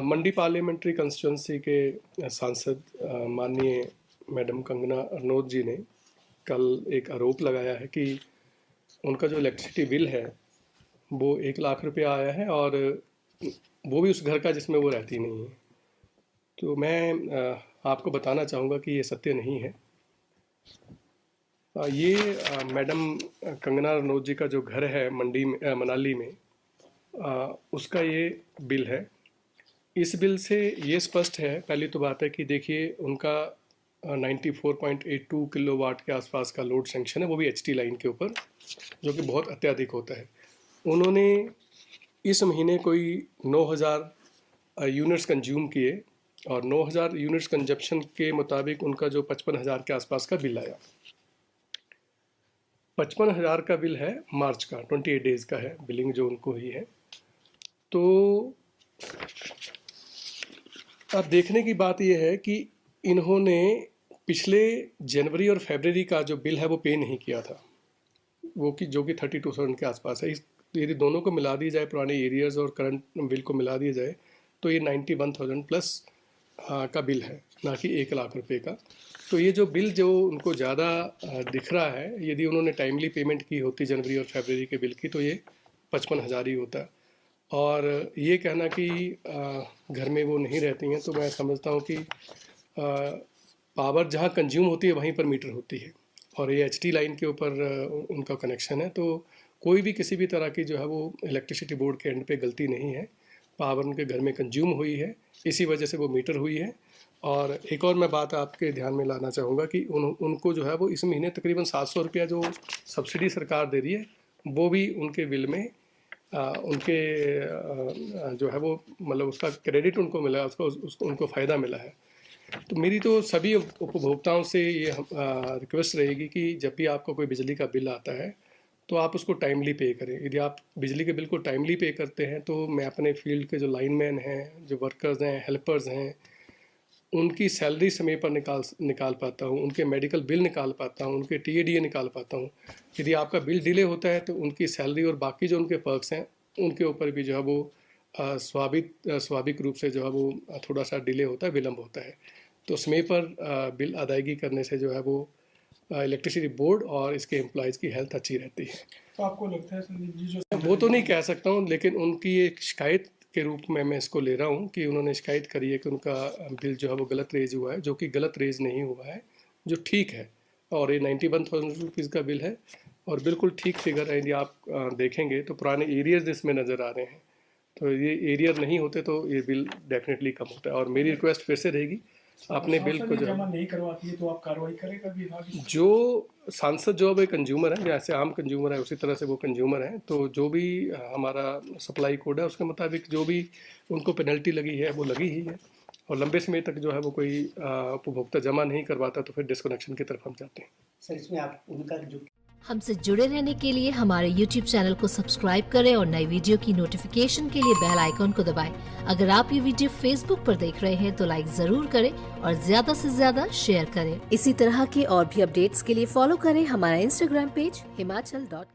मंडी parliamentary constituency के सांसद माननीय मैडम कंगना रनौत जी ने कल एक आरोप लगाया है कि उनका जो इलेक्ट्रिसिटी बिल है वो 1 लाख रुपया आया है और वो भी उस घर का जिसमें वो रहती नहीं है। तो मैं आपको बताना चाहूँगा कि ये सत्य नहीं है। ये मैडम कंगना रनौत जी का जो घर है मंडी में मनाली में, उसका ये बिल है। इस बिल से ये स्पष्ट है, पहली तो बात है कि देखिए उनका 94.82 किलोवाट के आसपास का लोड सेंक्शन है, वो भी एचटी लाइन के ऊपर, जो कि बहुत अत्यधिक होता है। उन्होंने इस महीने कोई 9000 यूनिट्स कंज्यूम किए और 9000 यूनिट्स कंजप्शन के मुताबिक उनका जो 55,000 के आसपास का बिल आया। 55,000 का बिल है मार्च का, 28 डेज़ का है बिलिंग जो उनको हुई है। तो अब देखने की बात यह है कि इन्होंने पिछले जनवरी और फरवरी का जो बिल है वो पे नहीं किया था, वो कि जो कि 32,000 के आसपास है। यदि दोनों को मिला दिया जाए, पुराने एरियर्स और करंट बिल को मिला दिया जाए, तो ये 91,000 प्लस का बिल है, ना कि 1 लाख रुपए का। तो ये जो बिल जो उनको ज़्यादा दिख रहा है, यदि उन्होंने टाइमली पेमेंट की होती जनवरी और फरवरी के बिल की, तो ये 55,000 ही होता। और ये कहना कि घर में वो नहीं रहती हैं, तो मैं समझता हूँ कि पावर जहाँ कंज्यूम होती है वहीं पर मीटर होती है, और ये एचटी लाइन के ऊपर उनका कनेक्शन है। तो कोई भी किसी भी तरह की जो है वो इलेक्ट्रिसिटी बोर्ड के एंड पे गलती नहीं है। पावर उनके घर में कंज्यूम हुई है, इसी वजह से वो मीटर हुई है। और एक और मैं बात आपके ध्यान में लाना चाहूँगा कि उनको जो है वो इस महीने तकरीबन 700 रुपया जो सब्सिडी सरकार दे रही है, वो भी उनके बिल में उनके जो है वो मतलब उसका क्रेडिट उनको मिला, उसको उनको फ़ायदा मिला है। तो मेरी तो सभी उपभोक्ताओं से ये रिक्वेस्ट रहेगी कि जब भी आपको कोई बिजली का बिल आता है तो आप उसको टाइमली पे करें। यदि आप बिजली के बिल को टाइमली पे करते हैं तो मैं अपने फील्ड के जो लाइनमैन हैं, जो वर्कर्स हैं, हेल्पर्स हैं, उनकी सैलरी समय पर निकाल पाता हूँ, उनके मेडिकल बिल निकाल पाता हूँ, उनके टीएडीए निकाल पाता हूँ। यदि आपका बिल डिले होता है तो उनकी सैलरी और बाकी जो उनके पर्क्स हैं उनके ऊपर भी जो है वो स्वाभाविक रूप से जो है वो थोड़ा सा डिले होता है, विलम्ब होता है। तो समय पर बिल अदायगी करने से जो है वो इलेक्ट्रिसिटी बोर्ड और इसके एम्प्लॉयज़ की हेल्थ अच्छी रहती है। तो आपको लगता है संदीप जी जो वो तो नहीं कह सकता हूँ, लेकिन उनकी एक शिकायत के रूप में मैं इसको ले रहा हूँ कि उन्होंने शिकायत करी है कि उनका बिल जो है वो गलत रेज हुआ है, जो कि गलत रेज नहीं हुआ है, जो ठीक है। और ये 91,000 रुपीज़ का बिल है और बिल्कुल ठीक फिगर है। यदि आप देखेंगे तो पुराने एरियर्स इसमें नज़र आ रहे हैं, तो ये एरियर नहीं होते तो ये बिल डेफिनेटली कम होता है। और मेरी रिक्वेस्ट फिर से रहेगी, अपने बिल को जमा नहीं करवाती है तो आप कार्रवाई करेगा विभाग? जो सांसद जो अब कंज्यूमर है, जैसे आम कंज्यूमर है उसी तरह से वो कंज्यूमर है, तो जो भी हमारा सप्लाई कोड है उसके मुताबिक जो भी उनको पेनल्टी लगी है वो लगी ही है। और लंबे समय तक जो है वो कोई उपभोक्ता जमा नहीं करवाता तो फिर डिस्कनेक्शन की तरफ हम जाते हैं। सर, इसमें आप उनका जो हमसे जुड़े रहने के लिए हमारे YouTube चैनल को सब्सक्राइब करें और नई वीडियो की नोटिफिकेशन के लिए बेल आइकॉन को दबाएं। अगर आप ये वीडियो Facebook पर देख रहे हैं तो लाइक जरूर करें और ज्यादा से ज्यादा शेयर करें। इसी तरह के और भी अपडेट्स के लिए फॉलो करें हमारा Instagram पेज himachal.ke।